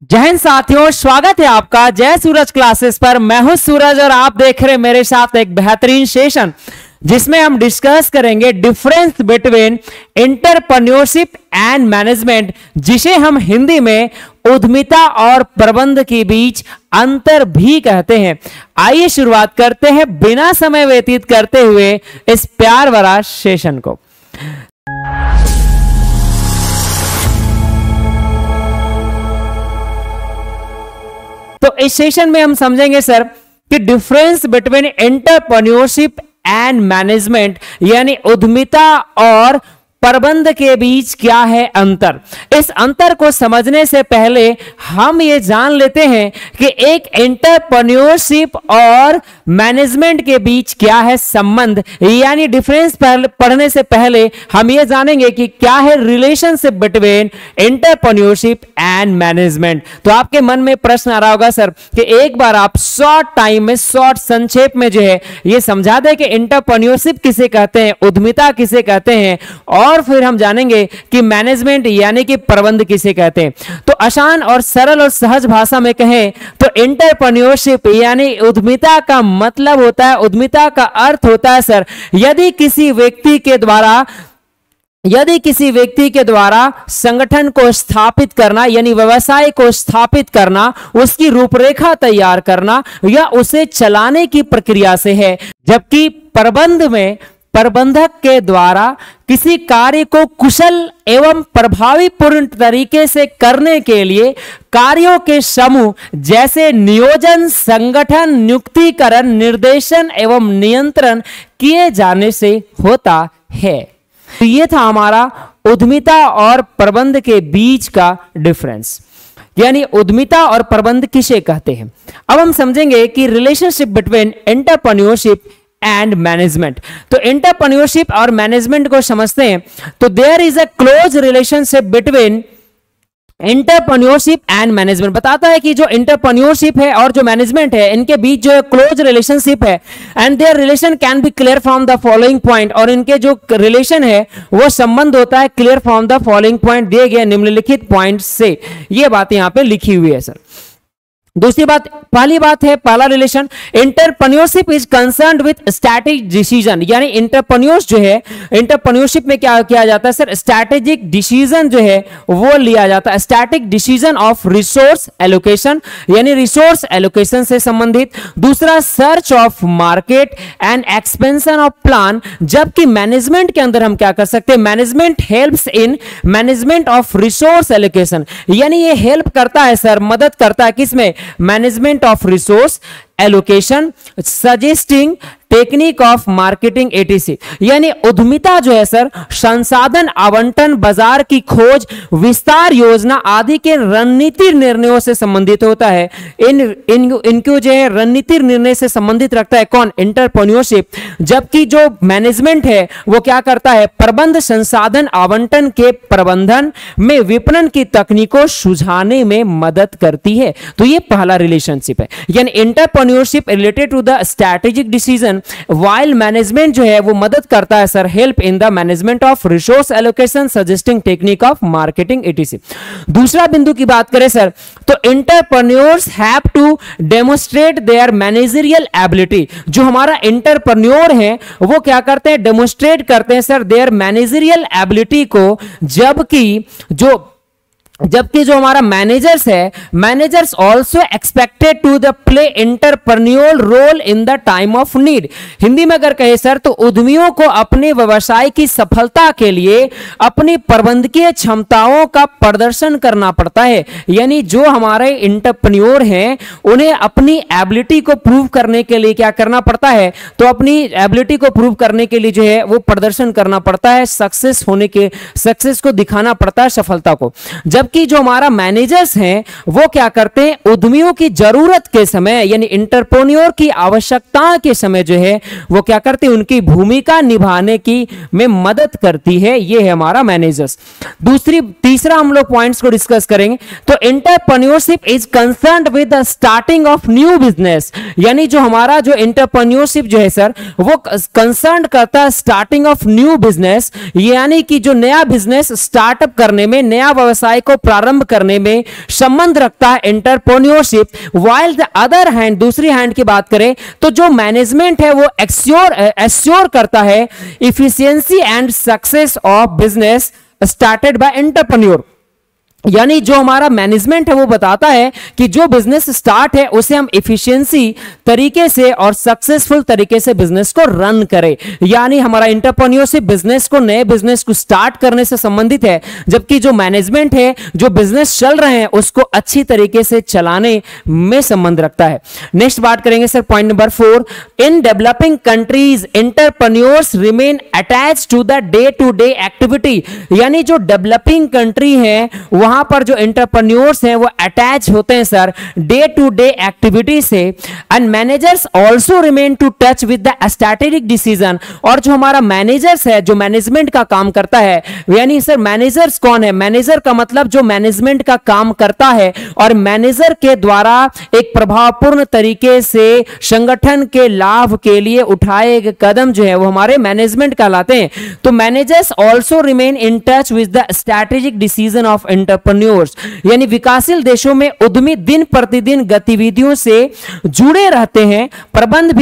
जय हिंद साथियों, स्वागत है आपका जय सूरज क्लासेस पर। मैं हूं सूरज और आप देख रहे हैं मेरे साथ एक बेहतरीन सेशन जिसमें हम डिस्कस करेंगे difference between entrepreneurship and management, जिसे हम हिंदी में उद्यमिता और प्रबंध के बीच अंतर भी कहते हैं। आइए शुरुआत करते हैं बिना समय व्यतीत करते हुए इस प्यार भरा सेशन को। तो इस सेशन में हम समझेंगे सर कि difference between entrepreneurship and management, यानी उद्यमिता और प्रबंध के बीच क्या है अंतर। इस अंतर को समझने से पहले हम ये जान लेते हैं कि एक एंटरप्रेन्योरशिप और मैनेजमेंट के बीच क्या है संबंध, यानी डिफरेंस पढ़ने से पहले हम ये जानेंगे कि क्या है relationship between entrepreneurship and management. तो आपके मन में प्रश्न आ रहा होगा सर कि एक बार आप शॉर्ट टाइम में, शॉर्ट संक्षेप में जो है ये समझा दें कि एंटरप्रेन्योरशिप किसे कहते हैं, उद्यमिता किसे कहते हैं, और फिर हम जानेंगे कि मैनेजमेंट यानी कि प्रबंध किसे कहते हैं। तो आसान और सरल और सहज भाषा में कहें तो एंटरप्रेन्योरशिप यानी उद्यमिता का मतलब होता है, उद्यमिता का अर्थ होता है सर यदि किसी व्यक्ति के द्वारा संगठन को स्थापित करना, यानी व्यवसाय को स्थापित करना, उसकी रूपरेखा तैयार करना या उसे चलाने की प्रक्रिया से है। जबकि प्रबंध में प्रबंधक के द्वारा किसी कार्य को कुशल एवं प्रभावीपूर्ण तरीके से करने के लिए कार्यों के समूह जैसे नियोजन, संगठन, नियुक्तिकरण, निर्देशन एवं नियंत्रण किए जाने से होता है। तो ये था हमारा उद्यमिता और प्रबंध के बीच का डिफरेंस, यानी उद्यमिता और प्रबंध किसे कहते हैं। अब हम समझेंगे कि relationship between entrepreneurship and management. तो एंटरप्रेन्योरशिप और मैनेजमेंट को समझते हैं तो there is a close relationship between entrepreneurship and management. बताता है कि जो एंटरप्रेन्योरशिप है और जो मैनेजमेंट है इनके बीच जो क्लोज रिलेशनशिप है, and there relation can be clear from the following point. और इनके जो रिलेशन है वो संबंध होता है clear from the following point, दिए गए निम्नलिखित पॉइंट से। ये बात यहां पे लिखी हुई है सर। दूसरी बात, पहली बात है, पहला relation, entrepreneurship is concerned with strategic decision, यानी एंटरप्रेन्योर्स जो है, एंटरप्रेन्योरशिप में क्या किया जाता है सर, स्ट्रैटेजिक डिसीजन जो है वो लिया जाता है। Strategic decision of resource allocation, यानी रिसोर्स एलोकेशन से संबंधित। दूसरा, search of market and expansion of plan. जबकि मैनेजमेंट के अंदर हम क्या कर सकते हैं, management helps in management of resource allocation, यानी ये हेल्प करता है सर, मदद करता है किसमें, management of resource allocation, suggesting technique of marketing etc. यानी उद्यमिता जो है सर संसाधन आवंटन, बाजार की खोज, विस्तार योजना आदि के रणनीतिक निर्णयों से संबंधित होता है। इनको जो है रणनीतिक निर्णय से संबंधित रखता है कौन, एंटरप्रेन्योरशिप। जबकि जो मैनेजमेंट है वो क्या करता है, प्रबंध संसाधन आवंटन के प्रबंधन में विपणन की तकनीकों सुझाने में मदद करती है। तो ये पहला रिलेशनशिप है, यानी entrepreneurship related to the strategic decision, while management जो है वो मदद करता है sir help in the management of resource allocation, suggesting technique of marketing etc. दूसरा बिंदु की बात करें सर तो entrepreneurs have to demonstrate their managerial ability. जो हमारा एंटरप्रेन्योर है वो क्या करते हैं, डेमोस्ट्रेट करते हैं सर देयर मैनेजरियल एबिलिटी को। जबकि जो हमारा मैनेजर्स है, managers also expected to the play entrepreneur role in the time of need. Hindi में अगर कहे सर तो उद्यमियों को अपने व्यवसाय की सफलता के लिए अपनी प्रबंधकीय क्षमताओं का प्रदर्शन करना पड़ता है। यानी जो हमारे एंटरप्रेन्योर हैं उन्हें अपनी एबिलिटी को प्रूव करने के लिए क्या करना पड़ता है, तो अपनी एबिलिटी को प्रूव करने के लिए जो है वो प्रदर्शन करना पड़ता है, सक्सेस को दिखाना पड़ता है, सफलता को। जबकि जो हमारा मैनेजर्स हैं वो क्या करते हैं, उद्यमियों की जरूरत के समय यानी एंटरप्रेन्योर की आवश्यकता के समय जो है वो क्या करते हैं, उनकी भूमिका निभाने की में मदद करती है। ये है हमारा मैनेजर्स। तीसरा हम लोग पॉइंट्स को डिस्कस करेंगे तो entrepreneurship is concerned with the starting of new business, यानी जो हमारा जो एंटरप्रेन्योरशिप जो है सर वो कंसर्न करता है स्टार्टिंग ऑफ न्यू बिजनेस, यानी कि जो नया बिजनेस स्टार्टअप करने में, नया व्यवसाय को प्रारंभ करने में संबंध रखता है entrepreneurship. While the other hand, दूसरी हैंड की बात करें तो जो मैनेजमेंट है वो एश्योर करता है efficiency and success of business started by entrepreneur. यानी जो हमारा मैनेजमेंट है वो बताता है कि जो बिजनेस स्टार्ट है उसे हम इफिशिएंसी तरीके से और सक्सेसफुल तरीके से बिजनेस को रन करें। यानी हमारा एंटरप्रेन्योरशिप बिजनेस को, नए बिजनेस को स्टार्ट करने से संबंधित है, जबकि जो मैनेजमेंट है, जो बिजनेस चल रहे हैं उसको अच्छी तरीके से चलाने में संबंध रखता है। नेक्स्ट बात करेंगे sir point number 4, in developing countries entrepreneurs remain attach to the day to day activity. यानी जो डेवलपिंग कंट्री है वहां पर जो एंटरप्रेन्योर्स हैं वो अटैच होते हैं sir day to day activity से। And managers also remain to touch with the strategic decision. और जो हमारा मैनेजर्स है, जो मैनेजमेंट का काम करता है, यानी सर मैनेजर्स कौन है? मैनेजर का मतलब जो मैनेजमेंट का काम करता है और मैनेजर के द्वारा एक प्रभावपूर्ण तरीके से संगठन के लाभ के लिए उठाए गए कदम जो है वो हमारे मैनेजमेंट कहलाते हैं। तो managers also remain in touch with the strategic decision of entrepreneurs. यानी विकासशील देशों में उद्यमी दिन प्रतिदिन गतिविधियों से जुड़े रहते हैं। प्रबंध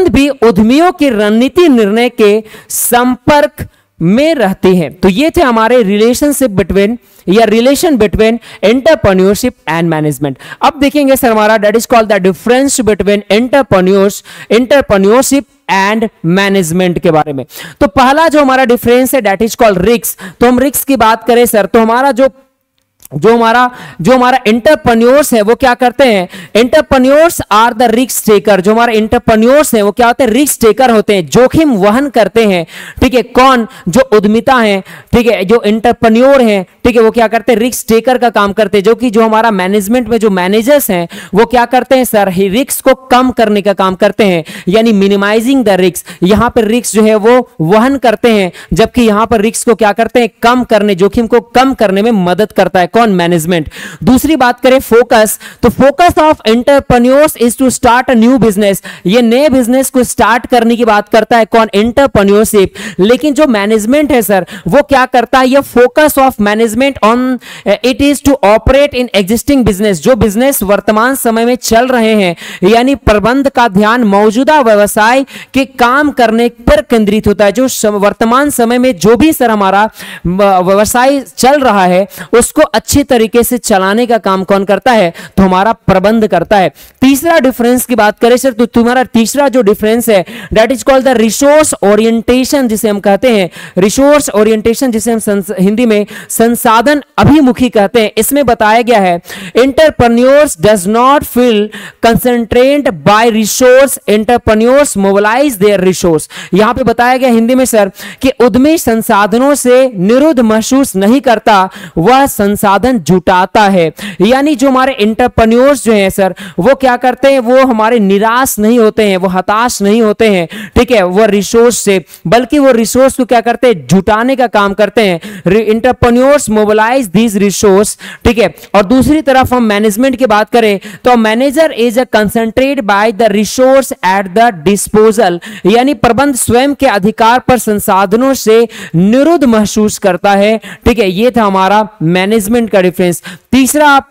भी उद्यमियों की रणनीति निर्णय के संपर्क में रहते हैं। तो ये थे हमारे relation between entrepreneurship and management. अब देखेंगे सर हमारा that is called the difference between entrepreneurship and management के बारे में। तो पहला जो हमारा डिफरेंस है दैट इज कॉल्ड रिस्क। तो हम रिस्क की बात करें सर तो हमारा जो हमारा एंटरप्रेन्योर्स है वो क्या करते हैं? Entrepreneurs are the risk taker. जो हमारे एंटरप्रेन्योर्स हैं वो क्या होते हैं? रिस्क टेकर होते हैं, जोखिम वहन करते हैं। ठीक है, कौन? जो उद्यमिता है, ठीक है, जो एंटरप्रेन्योर हैं, ठीक है, वो क्या करते हैं? रिस्क टेकर का काम करते हैं। जो कि जो हमारा मैनेजमेंट में जो मैनेजर्स हैं वो क्या करते हैं सर? रिस्क को कम करने का काम करते हैं, यानी मिनिमाइजिंग द रिस्क। यहां पर रिस्क जो है वो वहन करते हैं, जबकि यहां पर रिस्क को क्या करते हैं? कम करने, जोखिम को कम करने में मदद करता है कौन? मैनेजमेंट। दूसरी बात करें फोकस, तो focus of entrepreneurs is to start a new business. ये नए बिजनेस को स्टार्ट करने की बात करता है कौन? एंटरप्रेन्योरशिप। लेकिन जो मैनेजमेंट है सर वो क्या करता है? ये focus of management on it is to operate in existing business. जो बिजनेस वर्तमान समय में चल रहे हैं, यानी प्रबंध का ध्यान मौजूदा व्यवसाय के काम करने पर केंद्रित होता है। जो वर्तमान समय में जो भी सर हमारा व्यवसाय चल रहा है उसको अच्छी तरीके से चलाने का काम कौन करता है? तो हमारा प्रबंध करता है। तीसरा डिफरेंस की बात करें सर तो तुम्हारा तीसरा जो डिफरेंस है that is called the resource orientation, जिसे हम कहते हैं रिसोर्स ओरिएंटेशन, जिसे हम हिंदी में संसाधन अभिमुखी कहते हैं। इसमें बताया गया है entrepreneurs does not feel concentrated by resource, entrepreneurs mobilise their resource. यहां पे बताया गया हिंदी में सर कि उद्यमी संसाधनों से निरुद्ध महसूस नहीं करता, वह संसाधन जुटाता है। यानी जो हमारे एंटरप्रेन्योर्स जो हैं सर वो क्या करते हैं? वो हमारे निराश नहीं होते हैं, वो हताश नहीं होते हैं, ठीक है, वो रिसोर्स से, बल्कि वो रिसोर्स को क्या करते हैं? जुटाने का काम करते हैं। एंटरप्रेन्योर्स मोबिलाइज दीज रिसोर्स, ठीक है। और दूसरी तरफ हम मैनेजमेंट की बात करें तो manager is a concentrate by the resource at the disposal. यानी प्रबंध स्वयं के अधिकार पर संसाधनों से निरुद्ध महसूस करता है, ठीक है। ये था हमारा मैनेजमेंट का डिफरेंस। तीसरा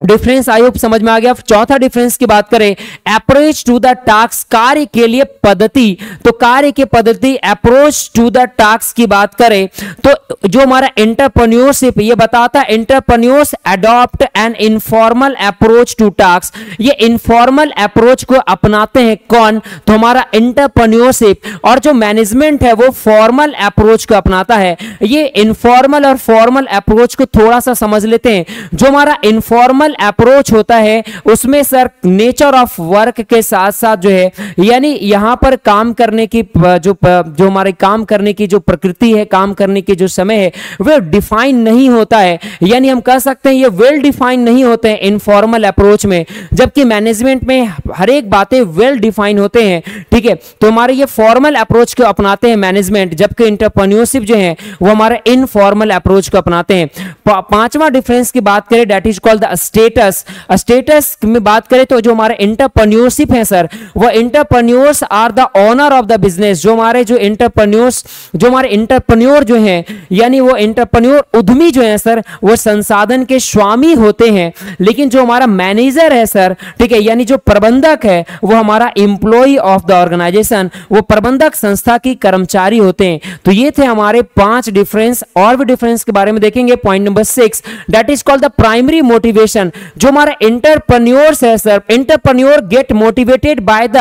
डिफरेंस आई होप समझ में आ गया। चौथा डिफरेंस की बात करें अप्रोच टू द टास्क, कार्य के लिए पद्धति। तो कार्य के पद्धति अप्रोच टू द टास्क की बात करें तो जो हमारा एंटरप्रेन्योरशिप ये बताता है entrepreneurs adopt an informal approach to task. ये इनफॉर्मल अप्रोच को अपनाते हैं कौन? तो हमारा एंटरप्रेन्योरशिप। और जो मैनेजमेंट है वो फॉर्मल अप्रोच को अपनाता है। ये इनफॉर्मल और फॉर्मल अप्रोच को थोड़ा सा समझ लेते हैं। जो हमारा इनफॉर्मल अप्रोच होता है उसमें सर नेचर ऑफ वर्क के साथ साथ जो है, यानी यहां पर काम करने की जो हमारे काम करने की जो प्रकृति है, काम करने की जो समय है वो डिफाइन नहीं होता है। यानी हम कह सकते हैं ये वेल डिफाइन नहीं होते हैं इनफॉर्मल अप्रोच में, जबकि मैनेजमेंट में हर एक बातें वेल डिफाइन होते हैं, ठीक है। तो हमारे ये फॉर्मल अप्रोच को अपनाते हैं मैनेजमेंट, जबकि एंटरप्रेन्योरशिप जो है वो हमारे इनफॉर्मल अप्रोच को अपनाते हैं। पांचवा डिफरेंस की बात करें that is called the status. Status में बात करें तो जो हमारे एंटरप्रेन्योरशिप है सर, वो entrepreneurs are the owner of the business. जो हमारे एंटरप्रेन्योर जो हैं, यानी वो एंटरप्रेन्योर उद्यमी जो है सर, वो संसाधन के स्वामी होते हैं। लेकिन जो हमारा मैनेजर है सर, ठीक है, यानी जो प्रबंधक है, वो हमारा एम्प्लॉय ऑफ द ऑर्गेनाइजेशन, वो प्रबंधक संस्था की कर्मचारी होते हैं। तो ये थे हमारे 5 डिफरेंस। और भी डिफरेंस के बारे में देखेंगे। Point number 6, that is called the primary motivation. जो हमारा एंटरप्रेन्योर्स है sir, entrepreneur gate motivated by the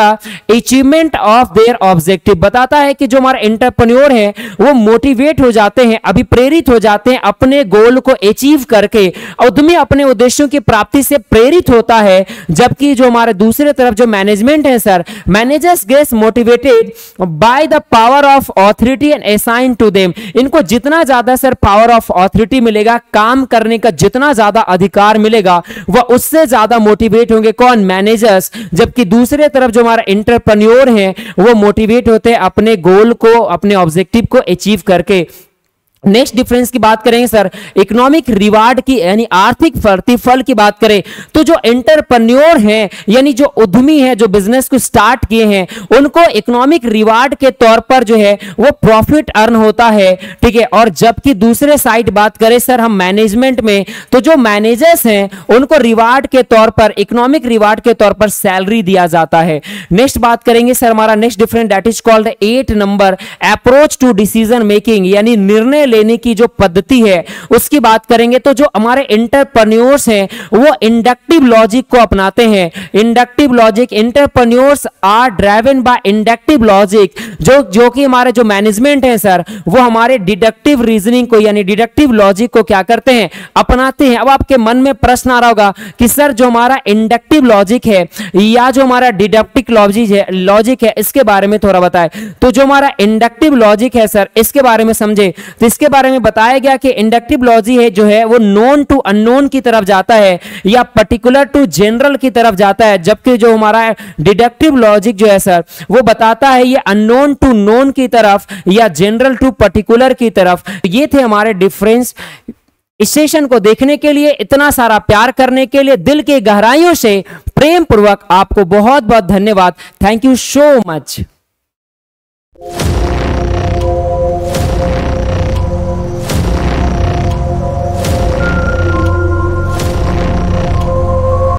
achievement of their objective. बताता है कि जो हमारा एंटरप्रेन्योर है वो मोटिवेट हो जाते हैं, अभिप्रेरित हो जाते हैं अपने गोल को अचीव करके। उद्यमी अपने उद्देश्यों की प्राप्ति से प्रेरित होता है। जबकि जो हमारे दूसरे तरफ जो मैनेजमेंट है sir, managers get motivated by the power of authority and assign to them. इनको जितना ज्यादा सर पावर ऑफ ऑथोरिटी मिलेगा, काम करने का जितना ज्यादा अधिकार मिलेगा, वह उससे ज्यादा मोटिवेट होंगे। कौन? मैनेजर्स। जबकि दूसरे तरफ जो हमारा एंटरप्रेन्योर है वो मोटिवेट होते हैं अपने गोल को, अपने ऑब्जेक्टिव को अचीव करके। नेक्स्ट डिफरेंस की बात करेंगे सर, इकोनॉमिक रिवार्ड की, यानी आर्थिक प्रतिफल की बात करें तो जो एंटरप्रेन्योर हैं, यानी जो उद्यमी हैं, जो बिजनेस को स्टार्ट किए हैं, उनको इकोनॉमिक रिवार्ड के तौर पर जो है वो प्रॉफिट अर्न होता है, ठीक है। और जबकि दूसरे साइड बात करें सर हम मैनेजमेंट में, तो जो मैनेजर्स हैं उनको रिवार्ड के तौर पर, इकोनॉमिक रिवार्ड के तौर पर सैलरी दिया जाता है। नेक्स्ट बात करेंगे सर हमारा next difference, that is called 8 number, approach to decision making, यानी निर्णय लेने की जो पद्धति है उसकी बात करेंगे। तो जो हमारे एंटरप्रेन्योर्स हैं वो इंडक्टिव लॉजिक को अपनाते हैं। Inductive logic, entrepreneurs are driven by inductive logic. जो कि हमारे जो मैनेजमेंट है सर, वो हमारे डिडक्टिव रीजनिंग को, यानी डिडक्टिव लॉजिक को क्या करते हैं? अपनाते हैं। अब आपके मन में प्रश्न आ रहा होगा कि सर जो हमारा इंडक्टिव लॉजिक है या जो हमारा डिडक्टिव लॉजिक है इसके बारे में थोड़ा बताएं। तो जो हमारा इंडक्टिव लॉजिक है सर, इसके बारे में समझे तो इसके बारे में बताया गया कि इंडक्टिव लॉजिक है जो है वो नोन टू अननोन की तरफ जाता है या पर्टिकुलर टू जनरल की तरफ जाता है। जबकि जो हमारा डिडक्टिव लॉजिक जो है सर, वो बताता है ये अननोन टू नोन की तरफ या जनरल टू पर्टिकुलर की तरफ। ये थे हमारे डिफरेंस। इस सेशन को देखने के लिए, इतना सारा प्यार करने के लिए दिल की गहराइयों से प्रेम पूर्वक आपको बहुत बहुत धन्यवाद। Thank you so much.